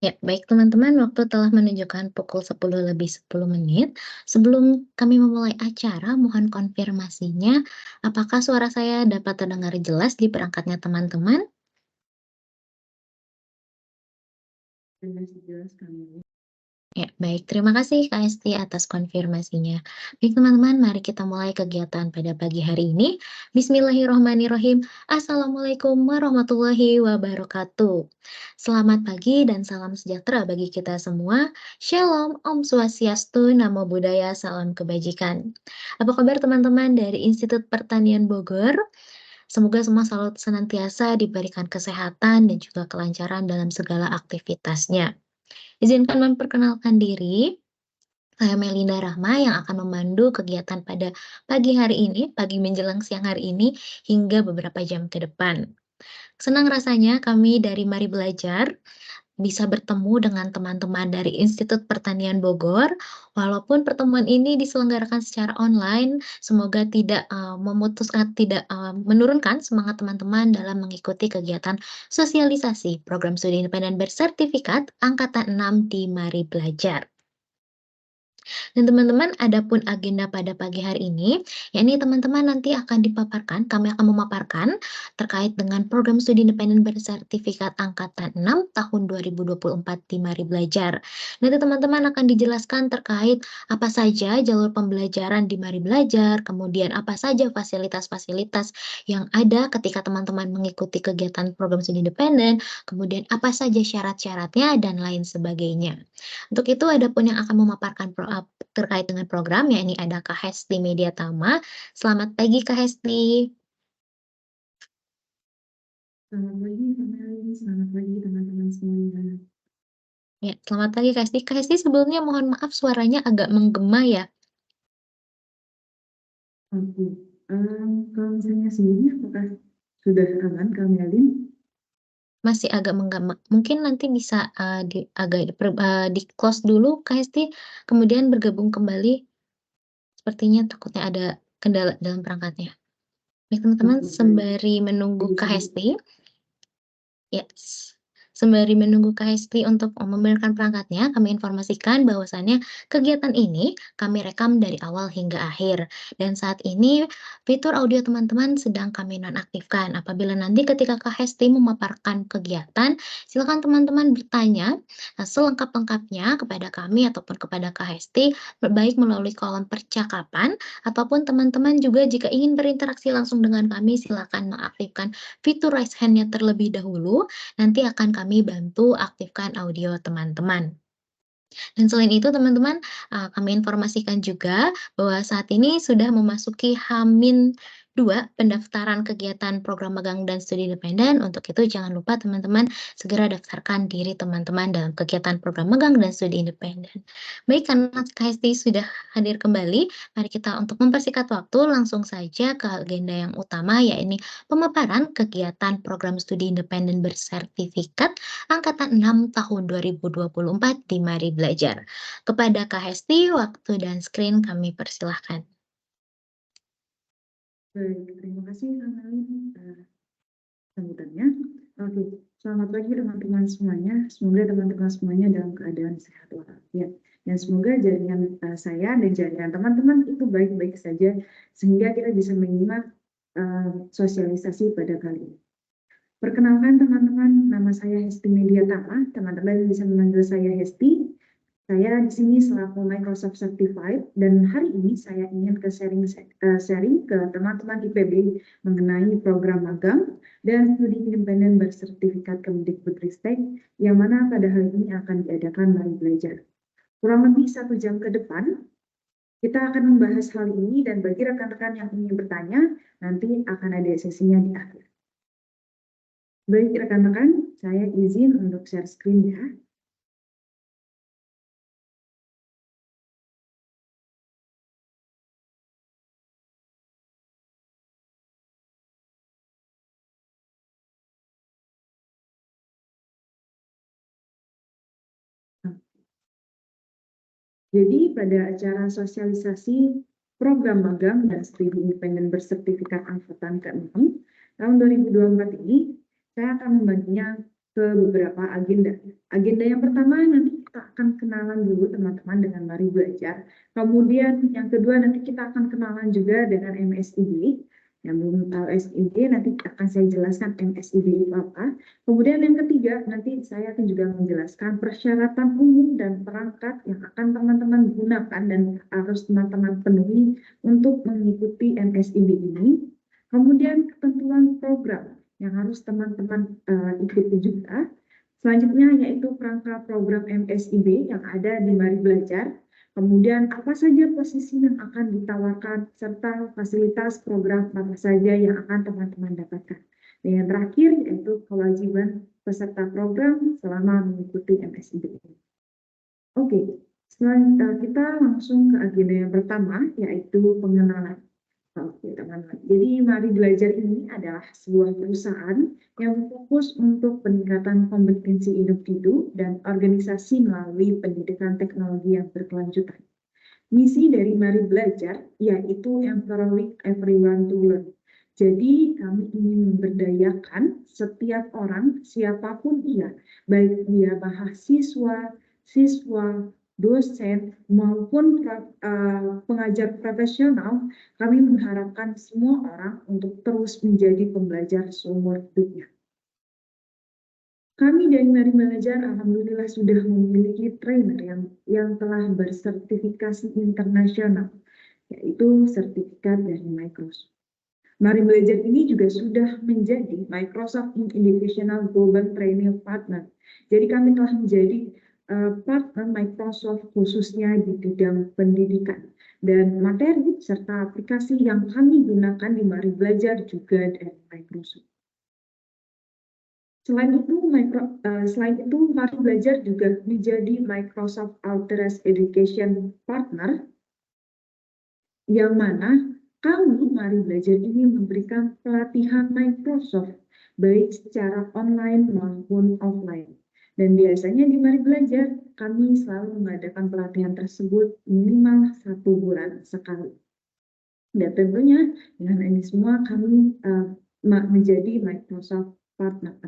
Ya, baik teman-teman, waktu telah menunjukkan pukul 10 lebih 10 menit. Sebelum kami memulai acara, mohon konfirmasinya, apakah suara saya dapat terdengar jelas di perangkatnya teman-teman? Jelas jelas kami. Ya, baik. Terima kasih Kak Esti atas konfirmasinya. Baik teman-teman, mari kita mulai kegiatan pada pagi hari ini. Bismillahirrohmanirrohim. Assalamualaikum warahmatullahi wabarakatuh. Selamat pagi dan salam sejahtera bagi kita semua. Shalom, Om Swastiastu, Namo Buddhaya, salam kebajikan. Apa kabar teman-teman dari Institut Pertanian Bogor? Semoga semua selalu senantiasa diberikan kesehatan dan juga kelancaran dalam segala aktivitasnya. Izinkan memperkenalkan diri, saya Melinda Rahma yang akan memandu kegiatan pada pagi hari ini, pagi menjelang siang hari ini, hingga beberapa jam ke depan. Senang rasanya kami dari Mari Belajar bisa bertemu dengan teman-teman dari Institut Pertanian Bogor. Walaupun pertemuan ini diselenggarakan secara online, semoga tidak menurunkan semangat teman-teman dalam mengikuti kegiatan sosialisasi program studi independen bersertifikat angkatan 6 di Mari Belajar. Dan teman-teman, adapun agenda pada pagi hari ini, yakni teman-teman nanti akan dipaparkan, kami akan memaparkan terkait dengan program studi independen bersertifikat angkatan 6 tahun 2024 di Mari Belajar. Nanti teman-teman akan dijelaskan terkait apa saja jalur pembelajaran di Mari Belajar, kemudian apa saja fasilitas-fasilitas yang ada ketika teman-teman mengikuti kegiatan program studi independen, kemudian apa saja syarat-syaratnya, dan lain sebagainya. Untuk itu ada pun yang akan memaparkan terkait dengan program, ya ini ada Kak Hesti Mediatama. Selamat pagi Kak Hesti. Selamat pagi Kak Melin, selamat pagi teman-teman semuanya. Ya, selamat pagi Kak Hesti. Kak Hesti sebelumnya mohon maaf suaranya agak menggema ya. Oke, kalau misalnya sendiri apakah sudah aman Kak Melin? Masih agak menggema. Mungkin nanti bisa di-close dulu Kak Hesti, kemudian bergabung kembali. Sepertinya takutnya ada kendala dalam perangkatnya. Baik teman-teman, Oke, baik. sembari menunggu Jadi Kak sendiri. Hesti, yes. Sembari menunggu Kak Hesti untuk membenarkan perangkatnya, kami informasikan bahwasannya kegiatan ini kami rekam dari awal hingga akhir. Dan saat ini fitur audio teman-teman sedang kami nonaktifkan. Apabila nanti ketika Kak Hesti memaparkan kegiatan, silakan teman-teman bertanya selengkap-lengkapnya kepada kami ataupun kepada Kak Hesti, baik melalui kolom percakapan ataupun teman-teman juga jika ingin berinteraksi langsung dengan kami, silakan mengaktifkan fitur raise hand-nya terlebih dahulu. Nanti akan kami bantu aktifkan audio teman-teman. Dan selain itu teman-teman, kami informasikan juga bahwa saat ini sudah memasuki H-2 pendaftaran kegiatan program magang dan studi independen. Untuk itu jangan lupa teman-teman segera daftarkan diri teman-teman dalam kegiatan program magang dan studi independen. Baik, karena KST sudah hadir kembali, mari kita untuk mempersingkat waktu langsung saja ke agenda yang utama, yaitu pemaparan kegiatan program studi independen bersertifikat angkatan 6 tahun 2024 di Mari Belajar. Kepada Kak Hesti, waktu dan screen kami persilahkan. Baik, terima kasih Kak Melin sambutannya. Oke, selamat pagi teman-teman semuanya. Semoga teman-teman semuanya dalam keadaan sehat walafiat. Dan semoga jaringan saya dan jaringan teman-teman itu baik-baik saja sehingga kita bisa menyimak sosialisasi pada kali ini. Perkenalkan teman-teman, nama saya Hesti Mediatama. Teman-teman bisa memanggil saya Hesti. Saya di sini selaku Microsoft Certified dan hari ini saya ingin sharing ke teman-teman IPB mengenai program magang dan studi independen bersertifikat Kemdikbudristek yang mana pada hari ini akan diadakan Mari Belajar. Kurang lebih 1 jam ke depan kita akan membahas hal ini dan bagi rekan-rekan yang ingin bertanya nanti akan ada sesinya di akhir. Baik rekan-rekan, saya izin untuk share screen ya. Jadi pada acara sosialisasi program magang dan studi independen bersertifikat angkatan ke-6 tahun 2024 ini, saya akan membaginya ke beberapa agenda. Agenda yang pertama nanti kita akan kenalan dulu teman-teman dengan Mari Belajar. Kemudian yang kedua nanti kita akan kenalan juga dengan MSID. Yang belum tahu MSID nanti akan saya jelaskan MSID itu apa. Kemudian yang ketiga nanti saya akan juga menjelaskan persyaratan umum dan perangkat yang akan teman-teman gunakan dan harus teman-teman penuhi untuk mengikuti MSID ini. Kemudian ketentuan program yang harus teman-teman ikuti juga. Selanjutnya yaitu kerangka program MSIB yang ada di Mari Belajar. Kemudian apa saja posisi yang akan ditawarkan serta fasilitas program apa saja yang akan teman-teman dapatkan. Dan yang terakhir yaitu kewajiban peserta program selama mengikuti MSIB ini. Oke, kita langsung ke agenda yang pertama yaitu pengenalan. Oke, teman-teman. Jadi Mari Belajar ini adalah sebuah perusahaan yang fokus untuk peningkatan kompetensi individu dan organisasi melalui pendidikan teknologi yang berkelanjutan. Misi dari Mari Belajar yaitu empowering everyone to learn. Jadi kami ingin memberdayakan setiap orang, siapapun ia, baik dia mahasiswa, siswa, dosen, maupun pengajar profesional, kami mengharapkan semua orang untuk terus menjadi pembelajar seumur hidupnya. Kami dari Mari Belajar alhamdulillah sudah memiliki trainer yang telah bersertifikasi internasional, yaitu sertifikat dari Microsoft. Mari Belajar ini juga sudah menjadi Microsoft Educational Global Training Partner. Jadi kami telah menjadi partner Microsoft khususnya di bidang pendidikan. Dan materi serta aplikasi yang kami gunakan di Mari Belajar juga dari Microsoft. Selain itu, Mari Belajar juga menjadi Microsoft Authorized Education Partner, yang mana kami, Mari Belajar ini memberikan pelatihan Microsoft, baik secara online maupun offline. Dan biasanya di Mari Belajar, kami selalu mengadakan pelatihan tersebut minimal 1 bulan sekali. Dan tentunya dengan ini semua kami menjadi Microsoft Partner.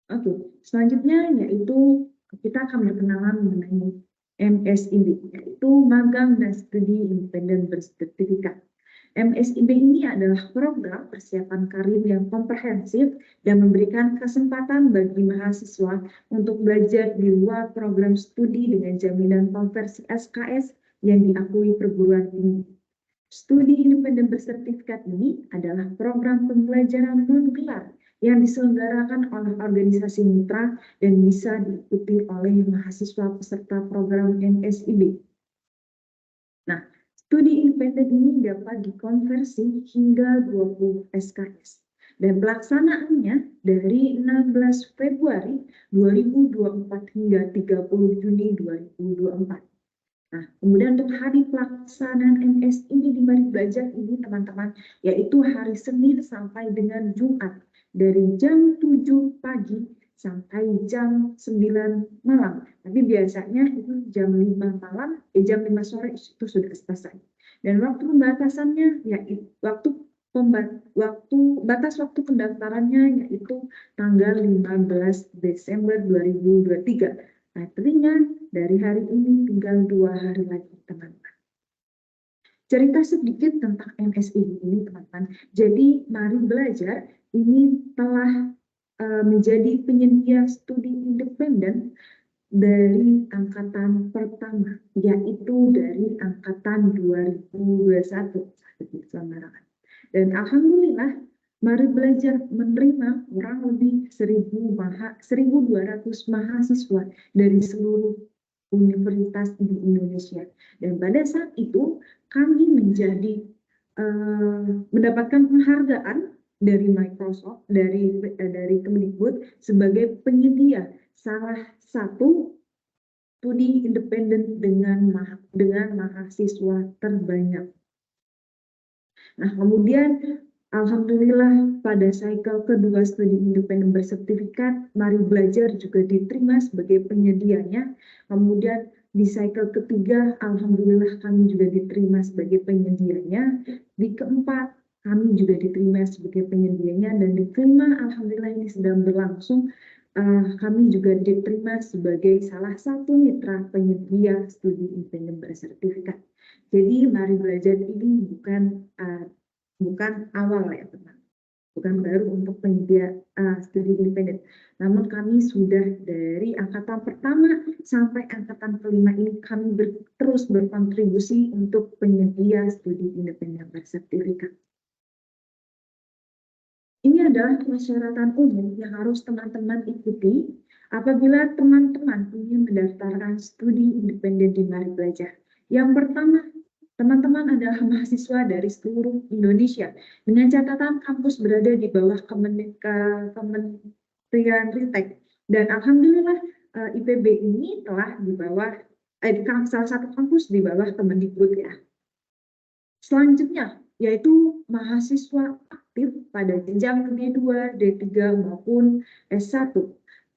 Oke, selanjutnya yaitu kita akan berkenalan mengenai MSIB, yaitu Magang dan Studi Independen Bersertifikat. MSIB ini adalah program persiapan karir yang komprehensif dan memberikan kesempatan bagi mahasiswa untuk belajar di luar program studi dengan jaminan konversi SKS yang diakui perguruan tinggi. Studi independen bersertifikat ini adalah program pembelajaran non-gelar yang diselenggarakan oleh organisasi mitra dan bisa diikuti oleh mahasiswa peserta program MSIB. Nah, studi independen ini dapat dikonversi hingga 20 SKS. Dan pelaksanaannya dari 16 Februari 2024 hingga 30 Juni 2024. Nah, kemudian untuk hari pelaksanaan MSIB di Mari Belajar ini teman-teman, yaitu hari Senin sampai dengan Jumat dari jam 7 pagi sampai jam 9 malam. Tapi biasanya itu jam 5 malam, jam 5 sore itu sudah selesai. Dan waktu pembatasannya yaitu batas waktu pendaftarannya yaitu tanggal 15 Desember 2023. Artinya dari hari ini tinggal 2 hari lagi, teman-teman. Cerita sedikit tentang MSIB ini, teman-teman. Jadi, Mari Belajar ini telah menjadi penyedia studi independen dari angkatan pertama, yaitu dari angkatan 2021. Dan alhamdulillah, Mari Belajar menerima kurang lebih 1.200 mahasiswa dari seluruh universitas di Indonesia. Dan pada saat itu kami mendapatkan penghargaan dari Microsoft, dari Kemdikbud sebagai penyedia salah satu studi independen dengan mahasiswa terbanyak. Nah, kemudian alhamdulillah pada cycle kedua studi independen bersertifikat, Mari Belajar juga diterima sebagai penyedianya. Kemudian di cycle ketiga, alhamdulillah kami juga diterima sebagai penyedianya. Di keempat, kami juga diterima sebagai penyedianya dan diterima, alhamdulillah ini sedang berlangsung. Kami juga diterima sebagai salah satu mitra penyedia studi independen bersertifikat. Jadi Mari Belajar ini bukan awal ya teman, bukan baru untuk penyedia studi independen. Namun kami sudah dari angkatan pertama sampai angkatan kelima ini kami terus berkontribusi untuk penyedia studi independen bersertifikat. Ini adalah persyaratan umum yang harus teman-teman ikuti apabila teman-teman ingin mendaftarkan studi independen di Mari Belajar. Yang pertama, teman-teman adalah mahasiswa dari seluruh Indonesia dengan catatan kampus berada di bawah Kementerian Ristek. Dan alhamdulillah IPB ini telah di bawah salah satu kampus di bawah Kemendikbud ya. Selanjutnya, yaitu mahasiswa aktif pada jenjang D2, D3 maupun S1,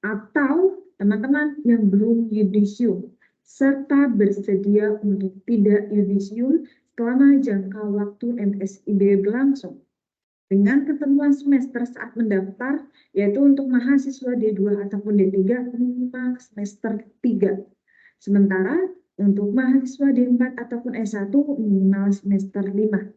atau teman-teman yang belum yudisium, serta bersedia untuk tidak yudisium selama jangka waktu MSIB berlangsung. Dengan ketentuan semester saat mendaftar, yaitu untuk mahasiswa D2 ataupun D3 minimal semester 3. Sementara untuk mahasiswa D4 ataupun S1 minimal semester 5.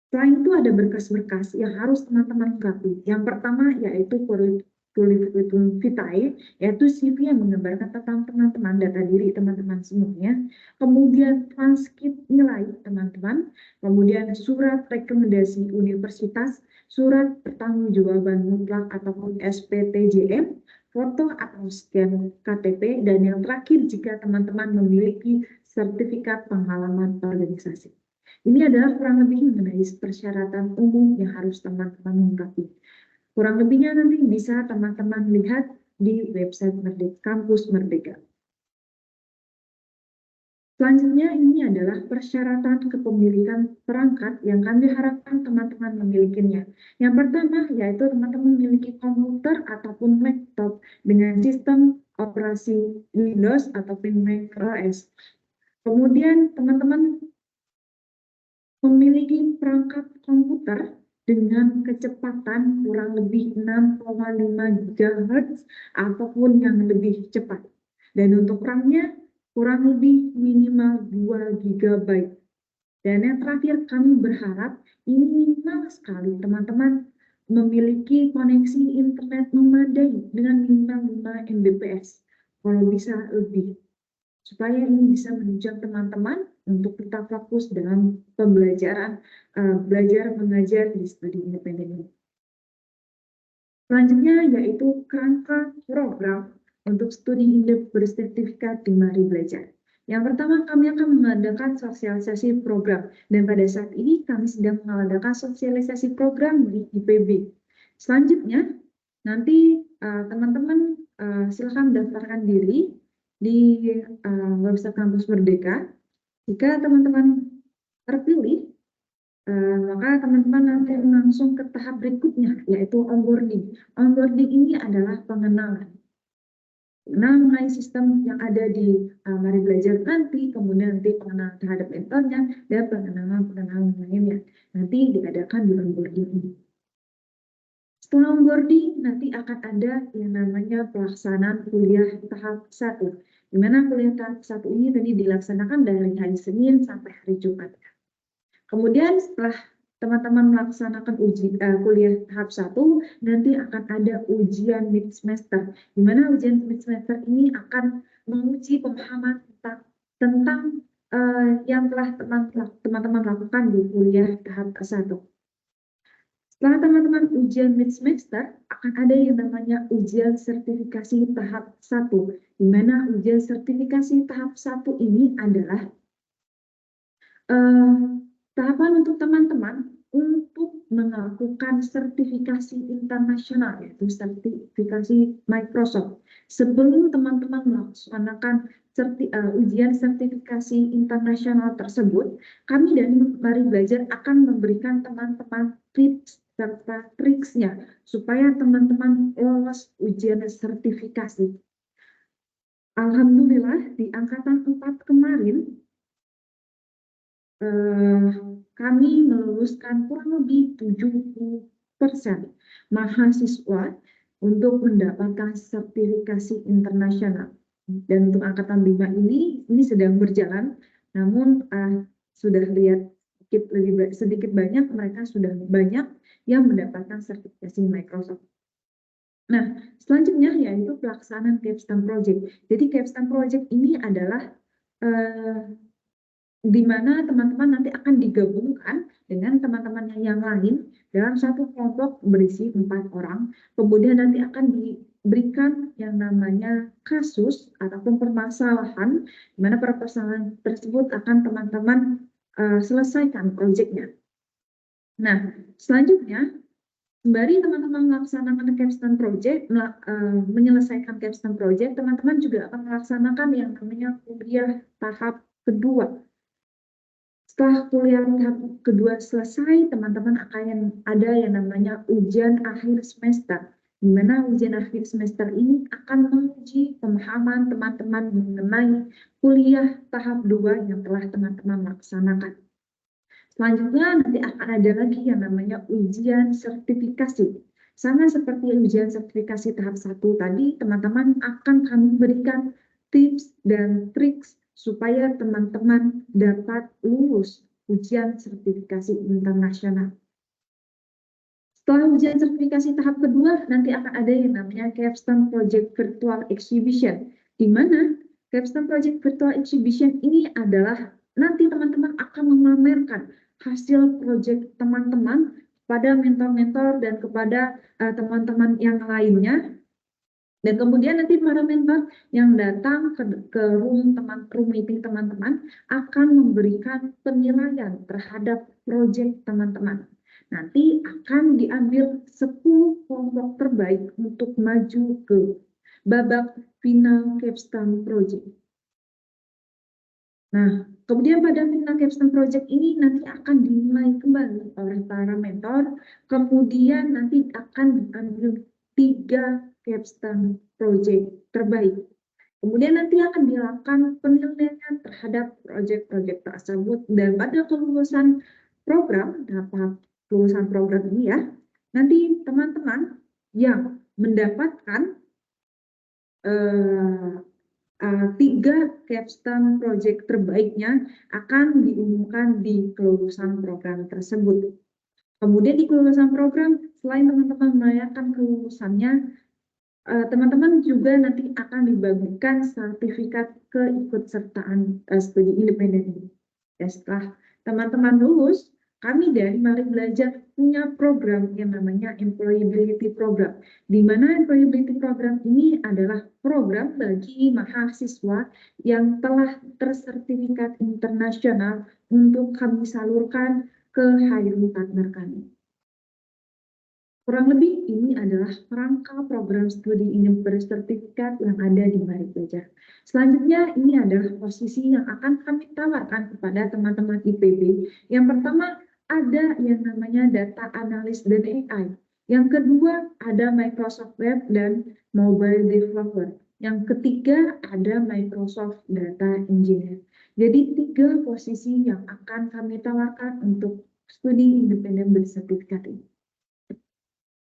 Selain itu ada berkas-berkas yang harus teman-teman lengkapi. Yang pertama yaitu curriculum vitae, yaitu CV yang menggambarkan tentang teman-teman, data diri teman-teman semuanya. Kemudian transkrip nilai teman-teman, kemudian surat rekomendasi universitas, surat pertanggungjawaban mutlak ataupun SPTJM, foto atau scan KTP, dan yang terakhir jika teman-teman memiliki sertifikat pengalaman organisasi. Ini adalah kurang lebih mengenai persyaratan umum yang harus teman-teman lengkapi. Kurang lebihnya nanti bisa teman-teman lihat di website Kampus Merdeka. Selanjutnya ini adalah persyaratan kepemilikan perangkat yang kami harapkan teman-teman memilikinya. Yang pertama yaitu teman-teman memiliki komputer ataupun laptop dengan sistem operasi Windows ataupun Mac OS. Kemudian teman-teman memiliki perangkat komputer dengan kecepatan kurang lebih 6,5 GHz ataupun yang lebih cepat. Dan untuk RAM-nya kurang lebih minimal 2 GB. Dan yang terakhir kami berharap ini minimal sekali teman-teman memiliki koneksi internet memadai dengan minimal 5 Mbps. Kalau bisa lebih. Supaya ini bisa menunjang teman-teman untuk tetap fokus dalam pembelajaran, belajar mengajar di studi independen ini. Selanjutnya yaitu kerangka program untuk studi independen bersertifikat di Mari Belajar. Yang pertama kami akan mengadakan sosialisasi program dan pada saat ini kami sedang mengadakan sosialisasi program di IPB. Selanjutnya nanti teman-teman silakan mendaftarkan diri di website Kampus Merdeka. Jika teman-teman terpilih, maka teman-teman nanti langsung ke tahap berikutnya, yaitu onboarding. Onboarding ini adalah pengenalan mengenai sistem yang ada di Mari Belajar nanti, kemudian nanti pengenalan terhadap mentornya, dan pengenalan lainnya. Nanti diadakan di onboarding ini. Setelah onboarding, nanti akan ada yang namanya pelaksanaan kuliah tahap 1. Di mana kuliah tahap 1 ini tadi dilaksanakan dari hari Senin sampai hari Jumat. Kemudian setelah teman-teman melaksanakan kuliah tahap 1, nanti akan ada ujian mid semester. Di mana ujian mid semester ini akan menguji pemahaman tentang yang telah teman-teman lakukan di kuliah tahap 1. Setelah teman-teman ujian mid semester, akan ada yang namanya ujian sertifikasi tahap 1, di mana ujian sertifikasi tahap 1 ini adalah tahapan untuk teman-teman untuk melakukan sertifikasi internasional, yaitu sertifikasi Microsoft. Sebelum teman-teman melaksanakan ujian sertifikasi internasional tersebut, kami dari Mari Belajar akan memberikan teman-teman tips serta triksnya supaya teman-teman lolos ujian sertifikasi. Alhamdulillah di angkatan 4 kemarin kami meluluskan kurang lebih 70% mahasiswa untuk mendapatkan sertifikasi internasional. Dan untuk angkatan 5 ini sedang berjalan, namun sudah lihat sedikit banyak mereka sudah banyak yang mendapatkan sertifikasi Microsoft. Nah, selanjutnya yaitu pelaksanaan capstone project. Jadi capstone project ini adalah di mana teman-teman nanti akan digabungkan dengan teman-temannya yang lain dalam satu kelompok berisi 4 orang. Kemudian nanti akan diberikan yang namanya kasus ataupun permasalahan, di mana permasalahan tersebut akan teman-teman selesaikan proyeknya. Nah, selanjutnya sembari teman-teman melaksanakan capstone project, menyelesaikan capstone project, teman-teman juga akan melaksanakan yang namanya kuliah tahap kedua. Setelah kuliah tahap kedua selesai, teman-teman akan ada yang namanya ujian akhir semester, di mana ujian akhir semester ini akan menguji pemahaman teman-teman mengenai kuliah tahap 2 yang telah teman-teman laksanakan. Selanjutnya nanti akan ada lagi yang namanya ujian sertifikasi. Sama seperti ujian sertifikasi tahap 1 tadi, teman-teman akan kami berikan tips dan trik supaya teman-teman dapat lulus ujian sertifikasi internasional. Setelah ujian sertifikasi tahap kedua, nanti akan ada yang namanya Capstone Project Virtual Exhibition, di mana Capstone Project Virtual Exhibition ini adalah nanti teman-teman akan memamerkan hasil proyek teman-teman kepada mentor-mentor dan kepada teman-teman yang lainnya. Dan kemudian nanti para mentor yang datang ke room meeting teman-teman akan memberikan penilaian terhadap proyek teman-teman. Nanti akan diambil 10 kelompok terbaik untuk maju ke babak final capstone project. Nah, kemudian pada final capstone project ini nanti akan dinilai kembali oleh para mentor, kemudian nanti akan diambil 3 capstone project terbaik. Kemudian nanti akan dilakukan penilaian terhadap proyek-proyek tersebut, dan pada kelulusan program, tahap kelulusan program ini ya, nanti teman-teman yang mendapatkan 3 capstone project terbaiknya akan diumumkan di kelulusan program tersebut. Kemudian di kelulusan program, selain teman-teman merayakan kelulusannya, teman-teman juga nanti akan dibagikan sertifikat keikutsertaan studi independen ini. Dan setelah teman-teman lulus, kami dari Mari Belajar punya program yang namanya Employability Program, di mana Employability Program ini adalah program bagi mahasiswa yang telah tersertifikat internasional untuk kami salurkan ke hiring partner kami. Kurang lebih ini adalah rangka program studi bersertifikat yang ada di Mari Belajar. Selanjutnya ini adalah posisi yang akan kami tawarkan kepada teman-teman IPB. Yang pertama ada yang namanya data analis dan AI. Yang kedua ada Microsoft Web dan Mobile Developer. Yang ketiga ada Microsoft Data Engineer. Jadi 3 posisi yang akan kami tawarkan untuk studi independen bersertifikat ini.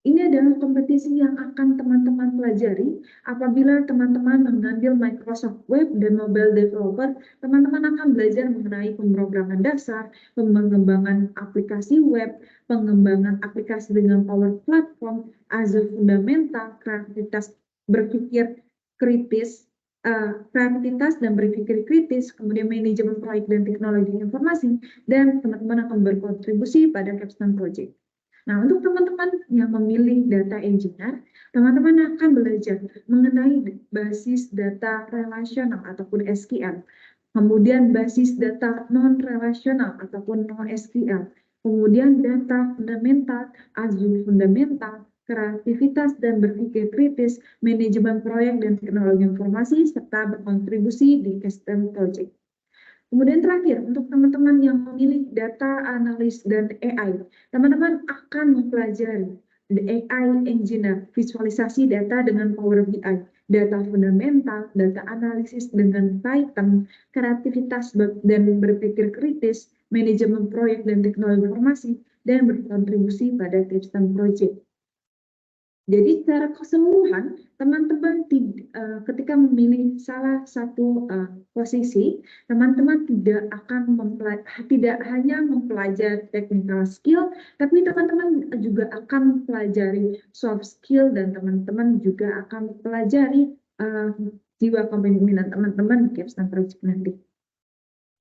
Ini adalah kompetisi yang akan teman-teman pelajari apabila teman-teman mengambil Microsoft Web dan Mobile Developer. Teman-teman akan belajar mengenai pemrograman dasar, pengembangan aplikasi web, pengembangan aplikasi dengan Power Platform, Azure Fundamental, kreativitas dan berpikir kritis, kemudian manajemen proyek dan teknologi informasi, dan teman-teman akan berkontribusi pada capstone project. Nah, untuk teman-teman yang memilih data engineer, teman-teman akan belajar mengenai basis data relasional ataupun SQL, kemudian basis data non-relasional ataupun non-SQL, kemudian data fundamental, Azure fundamental, kreativitas dan berpikir kritis, manajemen proyek dan teknologi informasi, serta berkontribusi di custom project. Kemudian terakhir, untuk teman-teman yang memilih data analis dan AI, teman-teman akan mempelajari AI Engineer, visualisasi data dengan Power BI, data fundamental, data analisis dengan Python, kreativitas dan berpikir kritis, manajemen proyek dan teknologi informasi, dan berkontribusi pada capstone project. Jadi secara keseluruhan, teman-teman ketika memilih salah satu posisi, teman-teman tidak hanya mempelajari technical skill, tapi teman-teman juga akan mempelajari soft skill dan teman-teman juga akan mempelajari jiwa kepemimpinan teman-teman di capstone project nanti.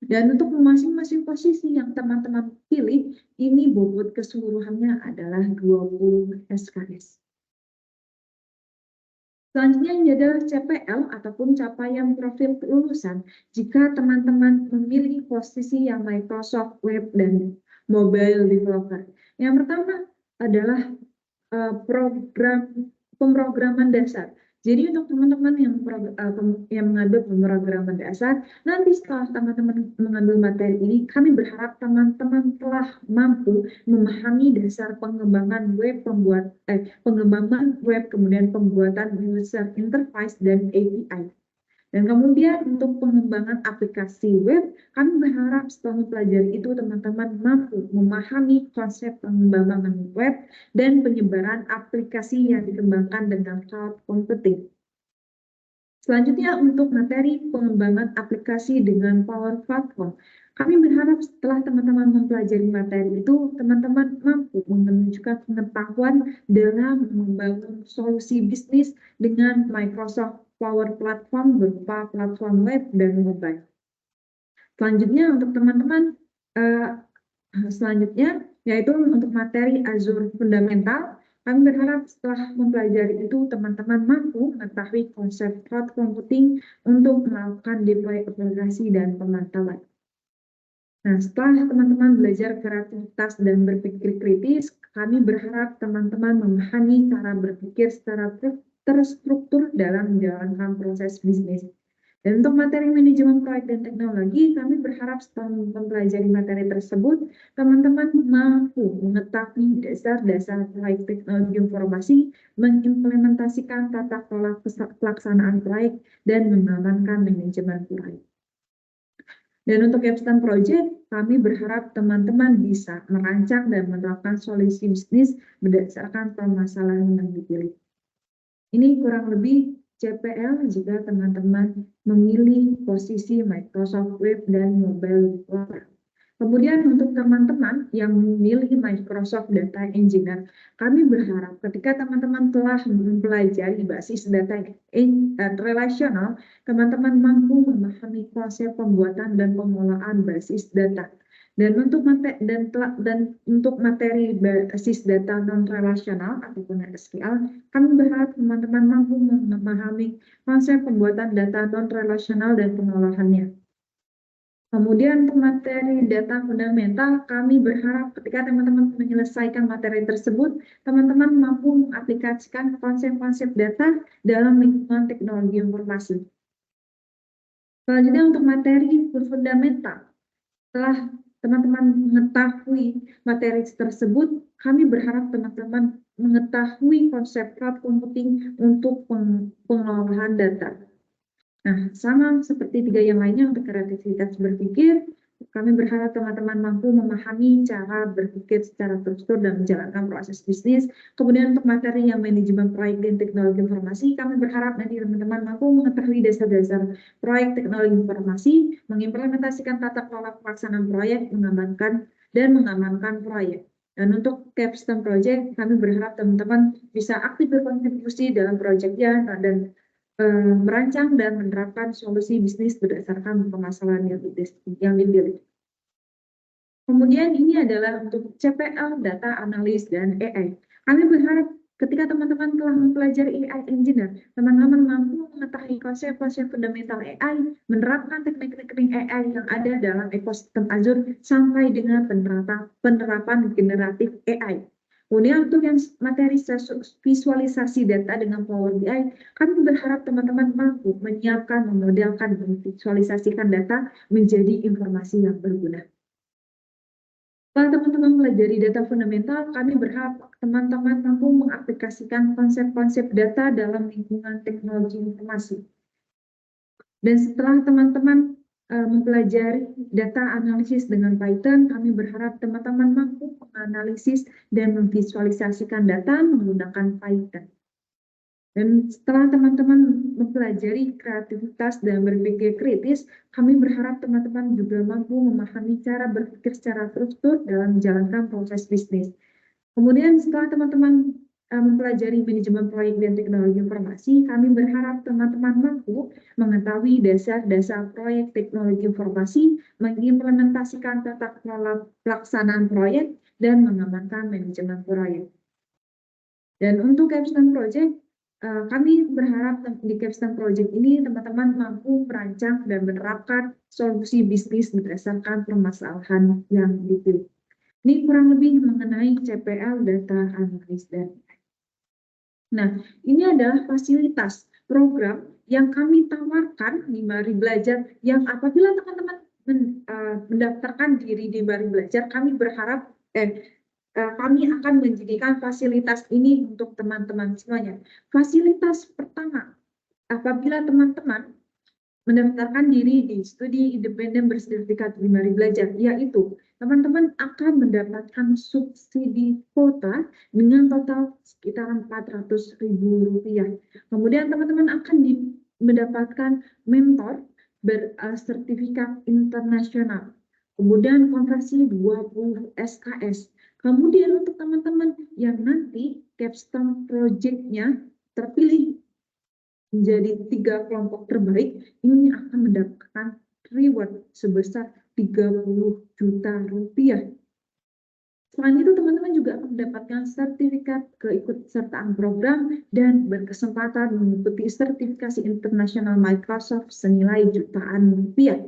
Dan untuk masing-masing posisi yang teman-teman pilih, ini bobot keseluruhannya adalah 20 SKS. Selanjutnya ini adalah CPL ataupun capaian profil kelulusan jika teman-teman memilih posisi yang Microsoft Web dan Mobile Developer. Yang pertama adalah pemrograman dasar. Jadi untuk teman-teman yang mengambil pemrograman dasar, nanti setelah teman-teman mengambil materi ini, kami berharap teman-teman telah mampu memahami dasar pengembangan web, pengembangan web, kemudian pembuatan user interface dan API. Dan kemudian untuk pengembangan aplikasi web, kami berharap setelah mempelajari itu teman-teman mampu memahami konsep pengembangan web dan penyebaran aplikasi yang dikembangkan dengan cloud computing. Selanjutnya untuk materi pengembangan aplikasi dengan Power Platform. Kami berharap setelah teman-teman mempelajari materi itu, teman-teman mampu menunjukkan pengetahuan dalam membangun solusi bisnis dengan Microsoft Power Platform berupa platform web dan mobile. Selanjutnya untuk teman-teman, yaitu untuk materi Azure Fundamental, kami berharap setelah mempelajari itu teman-teman mampu mengetahui konsep cloud computing untuk melakukan deploy aplikasi dan pemantauan. Nah, setelah teman-teman belajar kreativitas dan berpikir kritis, kami berharap teman-teman memahami cara berpikir secara terstruktur dalam menjalankan proses bisnis. Dan untuk materi manajemen proyek dan teknologi, kami berharap setelah mempelajari materi tersebut, teman-teman mampu mengetahui dasar-dasar proyek teknologi informasi, mengimplementasikan tata kelola pelaksanaan proyek, dan mengamankan manajemen proyek. Dan untuk capstone project, kami berharap teman-teman bisa merancang dan menerapkan solusi bisnis berdasarkan permasalahan yang dipilih. Ini kurang lebih CPL jika teman-teman memilih posisi Microsoft Web dan Mobile Developer. Kemudian untuk teman-teman yang memilih Microsoft Data Engineer, kami berharap ketika teman-teman telah mempelajari basis data relasional, teman-teman mampu memahami konsep pembuatan dan pengolahan basis data. Dan untuk materi basis data non-relasional ataupun SQL, kami berharap teman-teman mampu memahami konsep pembuatan data non-relasional dan pengolahannya. Kemudian untuk materi data fundamental, kami berharap ketika teman-teman menyelesaikan materi tersebut, teman-teman mampu mengaplikasikan konsep-konsep data dalam lingkungan teknologi informasi. Selanjutnya untuk materi fundamental, setelah teman-teman mengetahui materi tersebut, kami berharap teman-teman mengetahui konsep cloud computing untuk pengolahan data. Nah, sama seperti tiga yang lainnya untuk kreativitas berpikir, kami berharap teman-teman mampu memahami cara berpikir secara terstruktur dan menjalankan proses bisnis. Kemudian untuk materi yang manajemen proyek dan teknologi informasi, kami berharap nanti teman-teman mampu mengetahui dasar-dasar proyek teknologi informasi, mengimplementasikan tata kelola pelaksanaan proyek, mengamankan proyek. Dan untuk capstone project, kami berharap teman-teman bisa aktif berkontribusi dalam proyeknya dan merancang dan menerapkan solusi bisnis berdasarkan permasalahan yang dipilih. Kemudian ini adalah untuk CPL, data analis, dan AI. Kami berharap ketika teman-teman telah mempelajari AI Engineer, teman-teman mampu mengetahui konsep-konsep fundamental AI, menerapkan teknik-teknik AI yang ada dalam ekosistem Azure, sampai dengan penerapan generatif AI. Kemudian untuk yang materi visualisasi data dengan Power BI, kami berharap teman-teman mampu menyiapkan, memodelkan, dan memvisualisasikan data menjadi informasi yang berguna. Setelah teman-teman pelajari data fundamental, kami berharap teman-teman mampu mengaplikasikan konsep-konsep data dalam lingkungan teknologi informasi. Dan setelah teman-teman mempelajari data analisis dengan Python, kami berharap teman-teman mampu menganalisis dan memvisualisasikan data menggunakan Python. Dan setelah teman-teman mempelajari kreativitas dan berpikir kritis, kami berharap teman-teman juga mampu memahami cara berpikir secara struktur dalam menjalankan proses bisnis. Kemudian setelah teman-teman mempelajari manajemen proyek dan teknologi informasi, kami berharap teman-teman mampu mengetahui dasar-dasar proyek teknologi informasi, mengimplementasikan tata kelola pelaksanaan proyek, dan mengamankan manajemen proyek. Dan untuk Capstone Project, kami berharap di Capstone Project ini teman-teman mampu merancang dan menerapkan solusi bisnis berdasarkan permasalahan yang dipilih. Ini kurang lebih mengenai CPL Data Analysis dan AI. Nah, ini adalah fasilitas program yang kami tawarkan di Mari Belajar, yang apabila teman-teman mendaftarkan diri di Mari Belajar, kami berharap kami akan menjadikan fasilitas ini untuk teman-teman semuanya. Fasilitas pertama, apabila teman-teman mendaftarkan diri di studi independen bersertifikat di Mari Belajar, yaitu teman-teman akan mendapatkan subsidi kuota dengan total sekitar Rp400.000. Kemudian teman-teman akan mendapatkan mentor bersertifikat internasional. Kemudian konversi 20 SKS. Kemudian untuk teman-teman yang nanti Capstone Project-nya terpilih menjadi 3 kelompok terbaik, ini akan mendapatkan reward sebesar Rp30 juta. Selain itu, teman-teman juga akan mendapatkan sertifikat keikutsertaan program dan berkesempatan mengikuti sertifikasi internasional Microsoft senilai jutaan rupiah.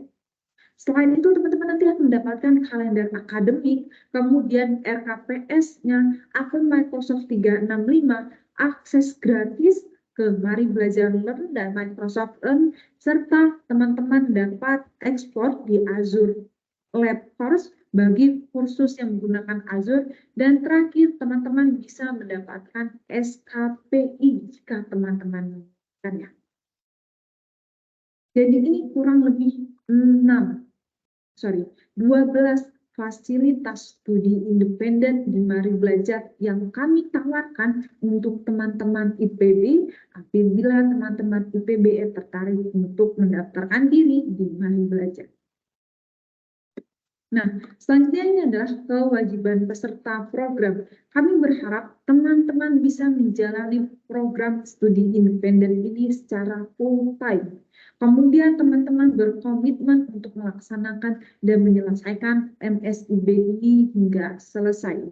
Selain itu, teman-teman nanti akan mendapatkan kalender akademik, kemudian RKPS-nya, akun Microsoft 365, akses gratis ke Mari Belajar Learn dan Microsoft Learn, serta teman-teman dapat ekspor di Azure Lab Course bagi kursus yang menggunakan Azure, dan terakhir teman-teman bisa mendapatkan SKPI jika teman-teman kan ya. Jadi ini kurang lebih 12 fasilitas studi independen di Mari Belajar yang kami tawarkan untuk teman-teman IPB apabila teman-teman IPB tertarik untuk mendaftarkan diri di Mari Belajar. Nah, selanjutnya ini adalah kewajiban peserta program. Kami berharap teman-teman bisa menjalani program studi independen ini secara full time. Kemudian teman-teman berkomitmen untuk melaksanakan dan menyelesaikan MSIB ini hingga selesai.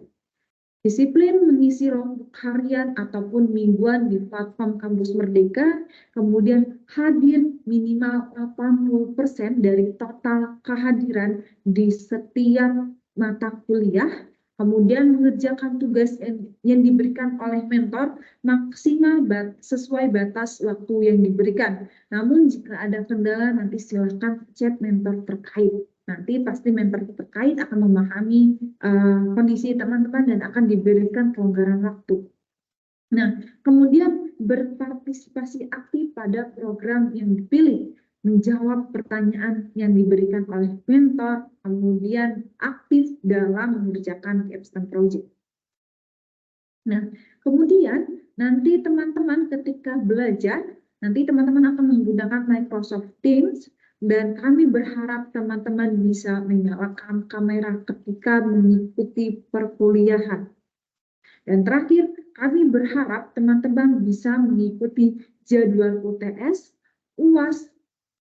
Disiplin mengisi kelompok harian ataupun mingguan di platform Kampus Merdeka, kemudian hadir minimal 80% dari total kehadiran di setiap mata kuliah, kemudian mengerjakan tugas yang diberikan oleh mentor maksimal sesuai batas waktu yang diberikan. Namun jika ada kendala, nanti silakan chat mentor terkait. Nanti pasti mentor terkait akan memahami kondisi teman-teman dan akan diberikan kelonggaran waktu. Nah, kemudian berpartisipasi aktif pada program yang dipilih, menjawab pertanyaan yang diberikan oleh mentor, kemudian aktif dalam mengerjakan Capstone Project. Nah, kemudian nanti teman-teman ketika belajar, nanti teman-teman akan menggunakan Microsoft Teams, dan kami berharap teman-teman bisa menyalakan kamera ketika mengikuti perkuliahan. Dan terakhir, kami berharap teman-teman bisa mengikuti jadwal UTS, UAS,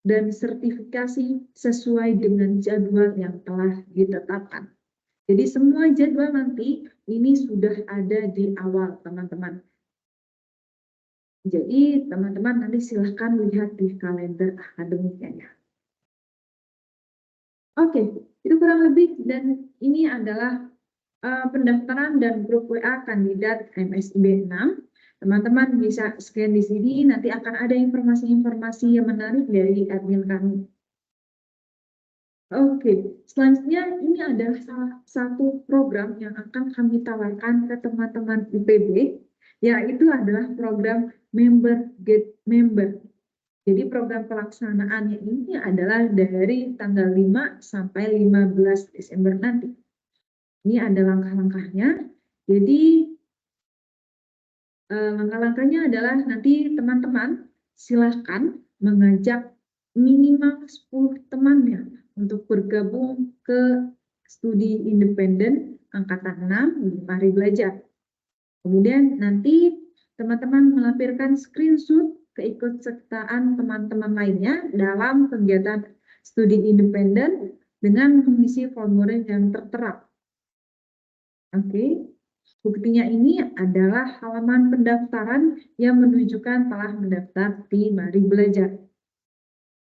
dan sertifikasi sesuai dengan jadwal yang telah ditetapkan. Jadi semua jadwal nanti ini sudah ada di awal, teman-teman. Jadi teman-teman nanti silahkan lihat di kalender akademiknya. Oke, itu kurang lebih, dan ini adalah pendaftaran dan grup WA kandidat MSIB 6. Teman-teman bisa scan di sini, nanti akan ada informasi-informasi yang menarik dari admin kami. Oke, selanjutnya ini adalah salah satu program yang akan kami tawarkan ke teman-teman IPB, yaitu adalah program Member Get Member. Jadi program pelaksanaannya ini adalah dari tanggal 5 sampai 15 Desember nanti. Ini ada langkah-langkahnya. Jadi langkah-langkahnya adalah nanti teman-teman silahkan mengajak minimal 10 temannya untuk bergabung ke studi independen angkatan 6 Mari Belajar. Kemudian nanti teman-teman melampirkan screenshot keikutsertaan teman-teman lainnya dalam kegiatan studi independen dengan mengisi formulir yang tertera. Oke. Buktinya ini adalah halaman pendaftaran yang menunjukkan telah mendaftar di Mari Belajar.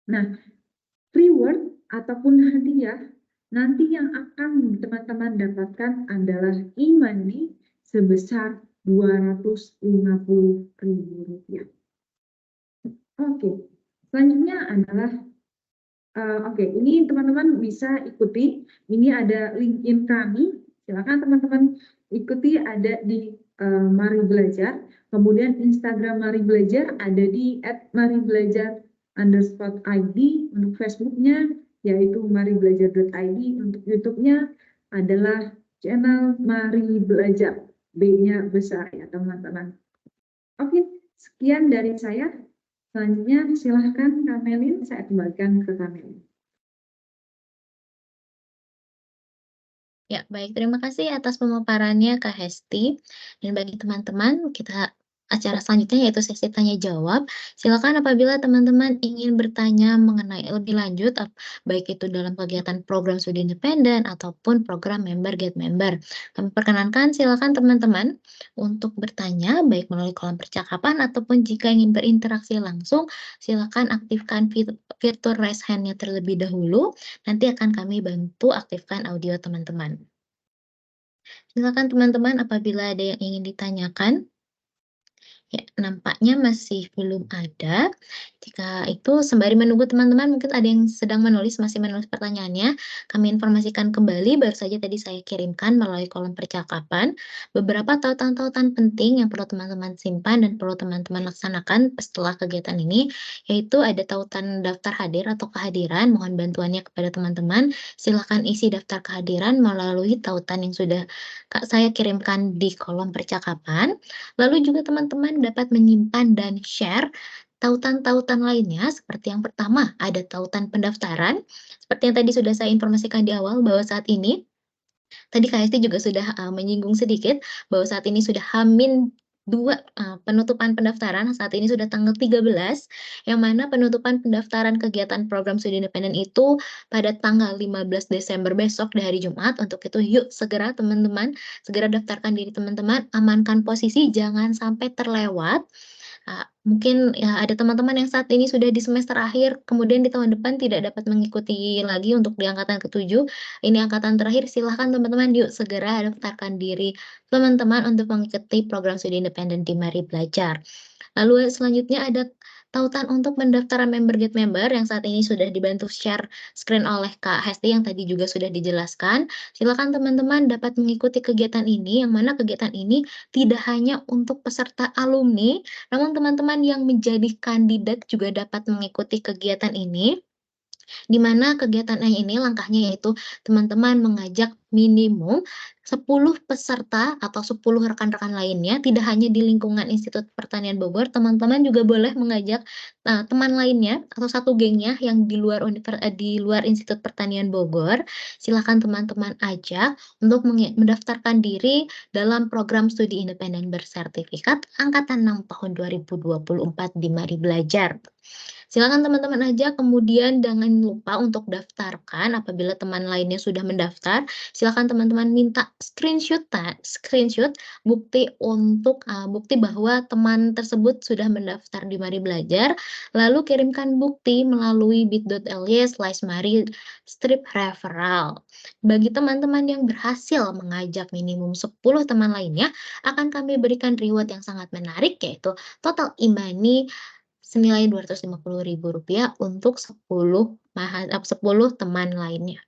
Nah, reward ataupun hadiah nanti yang akan teman-teman dapatkan adalah e-money sebesar Rp250.000. Oke, selanjutnya adalah ini teman-teman bisa ikuti. Ini ada LinkedIn kami. Silakan teman-teman ikuti, ada di Mari Belajar. Kemudian Instagram Mari Belajar ada di @maribelajar_id. Untuk Facebooknya yaitu maribelajar.id. Untuk YouTube-nya adalah channel Mari Belajar. B-nya besar ya teman-teman. Oke, sekian dari saya. Selanjutnya silahkan Kamelin, saya kembalikan ke Kamelin. Ya, baik. Terima kasih atas pemaparannya, Kak Hesti. Dan bagi teman-teman, acara selanjutnya yaitu sesi tanya jawab. Silakan apabila teman-teman ingin bertanya mengenai lebih lanjut, baik itu dalam kegiatan program studi independen ataupun program Member Get Member. Kami perkenankan silakan teman-teman untuk bertanya baik melalui kolom percakapan ataupun jika ingin berinteraksi langsung, silakan aktifkan fitur raise hand-nya terlebih dahulu. Nanti akan kami bantu aktifkan audio teman-teman. Silakan teman-teman apabila ada yang ingin ditanyakan. Ya, nampaknya masih belum ada. Jika itu sembari menunggu teman-teman mungkin ada yang sedang masih menulis pertanyaannya, kami informasikan kembali baru saja tadi saya kirimkan melalui kolom percakapan beberapa tautan-tautan penting yang perlu teman-teman simpan dan perlu teman-teman laksanakan setelah kegiatan ini, yaitu ada tautan daftar hadir atau kehadiran, mohon bantuannya kepada teman-teman. Silakan isi daftar kehadiran melalui tautan yang sudah saya kirimkan di kolom percakapan. Lalu juga teman-teman dapat menyimpan dan share tautan-tautan lainnya seperti yang pertama ada tautan pendaftaran, seperti yang tadi sudah saya informasikan di awal bahwa saat ini tadi Kak Hesti juga sudah, menyinggung sedikit bahwa saat ini sudah H-2, penutupan pendaftaran, saat ini sudah tanggal 13, yang mana penutupan pendaftaran kegiatan program studi independen itu pada tanggal 15 Desember besok di hari Jumat. Untuk itu yuk segera teman-teman, segera daftarkan diri teman-teman, amankan posisi, jangan sampai terlewat. Mungkin ya ada teman-teman yang saat ini sudah di semester akhir, kemudian di tahun depan tidak dapat mengikuti lagi untuk di angkatan ke-7, ini angkatan terakhir, silahkan teman-teman yuk segera daftarkan diri teman-teman untuk mengikuti program studi independen di Mari Belajar. Lalu selanjutnya ada tautan untuk pendaftaran Member Get Member yang saat ini sudah dibantu share screen oleh Kak Hesti yang tadi juga sudah dijelaskan. Silakan teman-teman dapat mengikuti kegiatan ini, yang mana kegiatan ini tidak hanya untuk peserta alumni, namun teman-teman yang menjadi kandidat juga dapat mengikuti kegiatan ini. Di mana kegiatannya ini langkahnya yaitu teman-teman mengajak minimum 10 peserta atau 10 rekan-rekan lainnya, tidak hanya di lingkungan Institut Pertanian Bogor, teman-teman juga boleh mengajak, teman lainnya atau satu gengnya yang di luar Institut Pertanian Bogor. Silakan teman-teman ajak untuk mendaftarkan diri dalam program studi independen bersertifikat angkatan 6 tahun 2024 di Mari Belajar. Silakan teman-teman aja, kemudian jangan lupa untuk daftarkan apabila teman lainnya sudah mendaftar, silakan teman-teman minta screenshot bukti bahwa teman tersebut sudah mendaftar di Mari Belajar, lalu kirimkan bukti melalui bit.ly/mari-referral. Bagi teman-teman yang berhasil mengajak minimum 10 teman lainnya, akan kami berikan reward yang sangat menarik yaitu total e-money senilai Rp250.000 untuk 10 10 teman lainnya.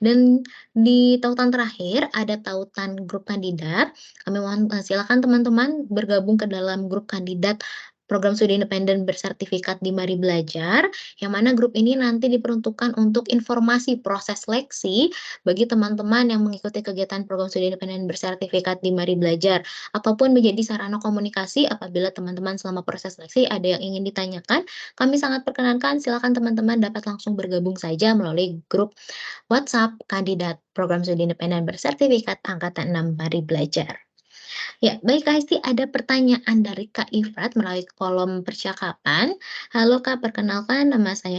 Dan di tautan terakhir ada tautan grup kandidat, kami mohon, silakan teman-teman bergabung ke dalam grup kandidat program studi independen bersertifikat di Mari Belajar, yang mana grup ini nanti diperuntukkan untuk informasi proses seleksi bagi teman-teman yang mengikuti kegiatan program studi independen bersertifikat di Mari Belajar, ataupun menjadi sarana komunikasi apabila teman-teman selama proses seleksi ada yang ingin ditanyakan, kami sangat perkenankan silakan teman-teman dapat langsung bergabung saja melalui grup WhatsApp kandidat program studi independen bersertifikat angkatan 6 Mari Belajar. Ya, baik Kak Hesti, ada pertanyaan dari Kak Ifrat melalui kolom percakapan. Halo Kak, perkenalkan nama saya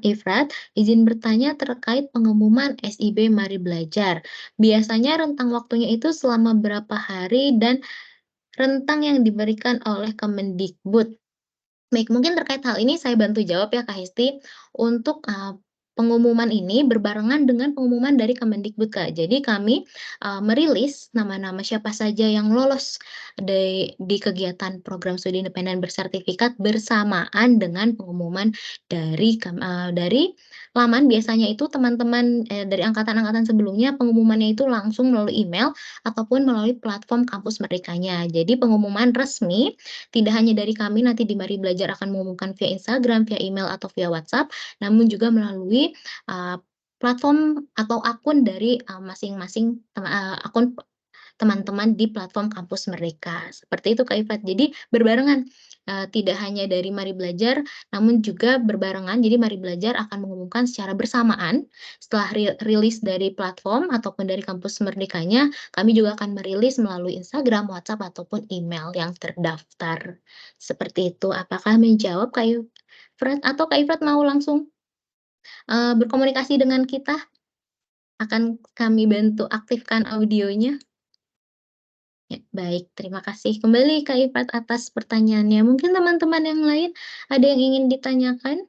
Ifrat, izin bertanya terkait pengumuman SIB Mari Belajar. Biasanya rentang waktunya itu selama berapa hari dan rentang yang diberikan oleh Kemendikbud? Baik, mungkin terkait hal ini saya bantu jawab ya Kak Hesti. Untuk, pengumuman ini berbarengan dengan pengumuman dari Kemendikbud, Kak. Jadi kami, merilis nama-nama siapa saja yang lolos di kegiatan program studi independen bersertifikat bersamaan dengan pengumuman dari laman. Biasanya itu teman-teman, dari angkatan-angkatan sebelumnya pengumumannya itu langsung melalui email ataupun melalui platform kampus merdekanya. Jadi pengumuman resmi tidak hanya dari kami nanti di Mari Belajar akan mengumumkan via Instagram, via email, atau via WhatsApp, namun juga melalui, eee, platform atau akun dari, masing-masing akun teman-teman di platform kampus mereka, seperti itu Kak Ifat. Jadi berbarengan, tidak hanya dari Mari Belajar, namun juga berbarengan. Jadi Mari Belajar akan mengumumkan secara bersamaan setelah rilis dari platform ataupun dari kampus merdekanya, kami juga akan merilis melalui Instagram, WhatsApp, ataupun email yang terdaftar. Seperti itu. Apakah menjawab Kak Ifrat atau Kak Ifrat mau langsung, berkomunikasi dengan kita? Akan kami bantu aktifkan audionya. Ya, baik, terima kasih kembali Kak Ifat atas pertanyaannya. Mungkin teman-teman yang lain ada yang ingin ditanyakan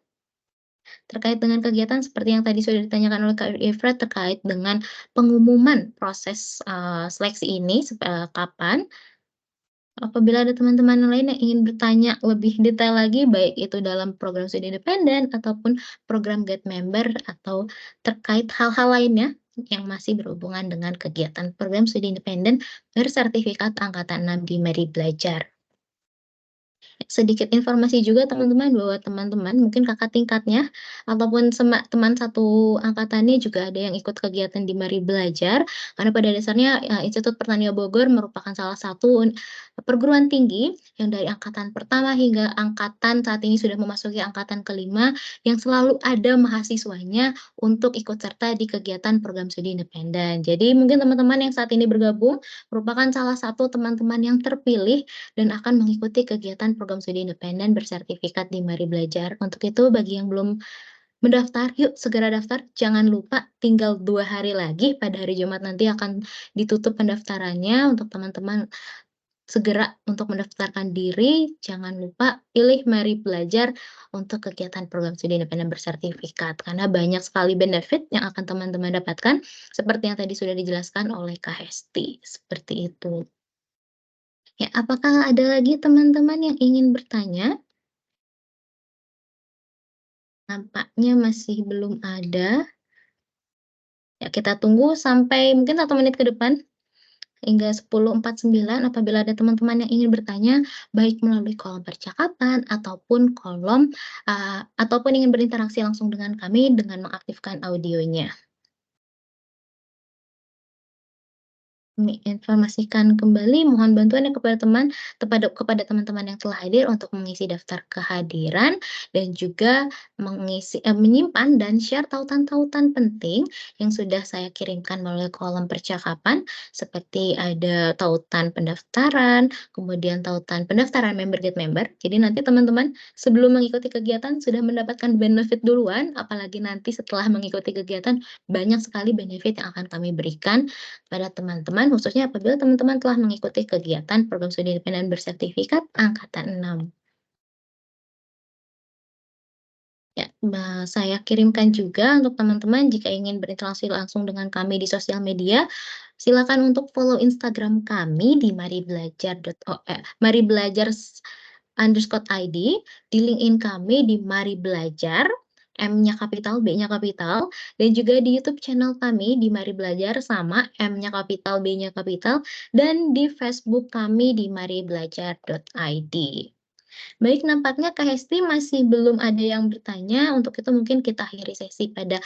terkait dengan kegiatan seperti yang tadi sudah ditanyakan oleh Kak Ifat terkait dengan pengumuman proses, seleksi ini kapan? Apabila ada teman-teman yang lain yang ingin bertanya lebih detail lagi, baik itu dalam program studi independen ataupun program Guide Member atau terkait hal-hal lainnya yang masih berhubungan dengan kegiatan program studi independen bersertifikat angkatan 6 di Mari Belajar. Sedikit informasi juga teman-teman bahwa teman-teman mungkin kakak tingkatnya ataupun teman satu angkatannya juga ada yang ikut kegiatan di Mari Belajar, karena pada dasarnya, Institut Pertanian Bogor merupakan salah satu perguruan tinggi yang dari angkatan pertama hingga angkatan saat ini sudah memasuki angkatan kelima yang selalu ada mahasiswanya untuk ikut serta di kegiatan program studi independen. Jadi mungkin teman-teman yang saat ini bergabung merupakan salah satu teman-teman yang terpilih dan akan mengikuti kegiatan program studi independen bersertifikat di Mari Belajar. Untuk itu bagi yang belum mendaftar, yuk segera daftar. Jangan lupa tinggal 2 hari lagi pada hari Jumat nanti akan ditutup pendaftarannya untuk teman-teman segera untuk mendaftarkan diri. Jangan lupa pilih Mari Belajar untuk kegiatan program studi independen bersertifikat karena banyak sekali benefit yang akan teman-teman dapatkan seperti yang tadi sudah dijelaskan oleh Kak Hesti, seperti itu. Ya, apakah ada lagi teman-teman yang ingin bertanya? Nampaknya masih belum ada. Ya, kita tunggu sampai mungkin 1 menit ke depan, hingga 10:49 apabila ada teman-teman yang ingin bertanya, baik melalui kolom percakapan ataupun ingin berinteraksi langsung dengan kami dengan mengaktifkan audionya. Kami informasikan kembali, mohon bantuannya kepada teman-teman yang telah hadir untuk mengisi daftar kehadiran dan juga menyimpan dan share tautan-tautan penting yang sudah saya kirimkan melalui kolom percakapan, seperti ada tautan pendaftaran, kemudian tautan pendaftaran member get member. Jadi nanti teman-teman sebelum mengikuti kegiatan sudah mendapatkan benefit duluan, apalagi nanti setelah mengikuti kegiatan banyak sekali benefit yang akan kami berikan pada teman-teman, khususnya apabila teman-teman telah mengikuti kegiatan program studi independen bersertifikat angkatan 6. Ya, saya kirimkan juga untuk teman-teman jika ingin berinteraksi langsung dengan kami di sosial media, silakan untuk follow Instagram kami di maribelajar_id, di LinkedIn kami di Mari Belajar, M-nya kapital, B-nya kapital, dan juga di YouTube channel kami di Mari Belajar sama M-nya kapital, B-nya kapital, dan di Facebook kami di maribelajar.id. Baik, nampaknya Kak Hesti masih belum ada yang bertanya, untuk itu mungkin kita akhiri sesi pada,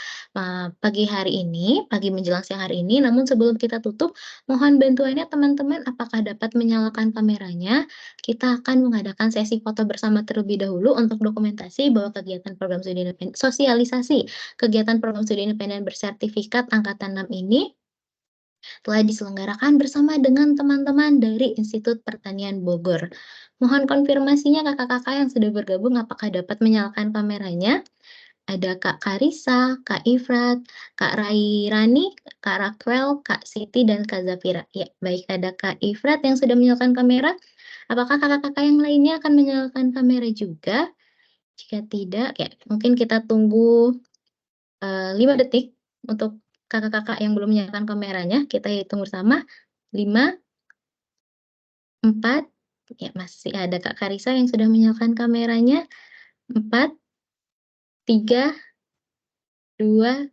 pagi hari ini, pagi menjelang siang hari ini. Namun sebelum kita tutup, mohon bantuannya teman-teman apakah dapat menyalakan kameranya? Kita akan mengadakan sesi foto bersama terlebih dahulu untuk dokumentasi bahwa kegiatan program studi sosialisasi kegiatan program studi independen bersertifikat angkatan 6 ini telah diselenggarakan bersama dengan teman-teman dari Institut Pertanian Bogor. Mohon konfirmasinya kakak-kakak yang sudah bergabung apakah dapat menyalakan kameranya? Ada Kak Karisa, Kak Ifrat, Kak Rairani, Kak Raquel, Kak Siti, dan Kak Zafira. Ya, baik ada Kak Ifrat yang sudah menyalakan kamera. Apakah kakak-kakak yang lainnya akan menyalakan kamera juga? Jika tidak, ya mungkin kita tunggu 5 detik untuk kakak-kakak yang belum menyalakan kameranya, kita hitung bersama, 5, 4, ya masih ada Kak Karisa yang sudah menyalakan kameranya, 4, 3, 2,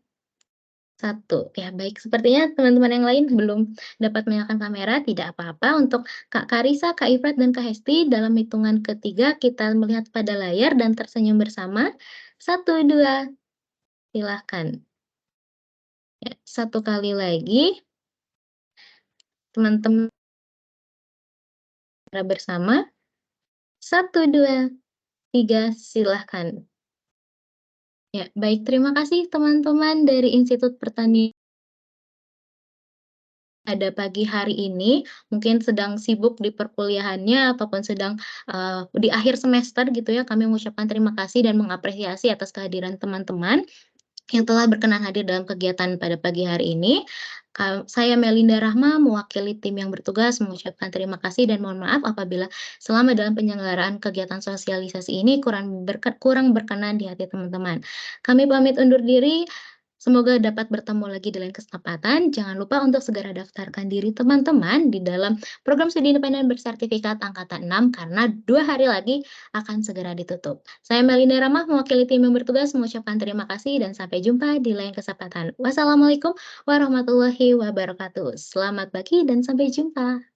1. Ya baik, sepertinya teman-teman yang lain belum dapat menyalakan kamera, tidak apa-apa. Untuk Kak Karisa, Kak Ifrat, dan Kak Hesti, dalam hitungan ketiga kita melihat pada layar dan tersenyum bersama. 1, 2, silahkan. Ya, 1 kali lagi, teman-teman bersama. 1, 2, 3, silahkan. Ya, baik, terima kasih teman-teman dari Institut Pertanian pada pagi hari ini, mungkin sedang sibuk di perkuliahannya ataupun sedang, di akhir semester gitu ya, kami mengucapkan terima kasih dan mengapresiasi atas kehadiran teman-teman yang telah berkenan hadir dalam kegiatan pada pagi hari ini. Saya Melinda Rahma, mewakili tim yang bertugas mengucapkan terima kasih dan mohon maaf apabila selama dalam penyelenggaraan kegiatan sosialisasi ini kurang berkenan di hati teman-teman. Kami pamit undur diri, semoga dapat bertemu lagi di lain kesempatan. Jangan lupa untuk segera daftarkan diri teman-teman di dalam program studi independen bersertifikat angkatan 6 karena 2 hari lagi akan segera ditutup. Saya Melinda Rahma, mewakili tim yang bertugas mengucapkan terima kasih dan sampai jumpa di lain kesempatan. Wassalamualaikum warahmatullahi wabarakatuh. Selamat pagi dan sampai jumpa.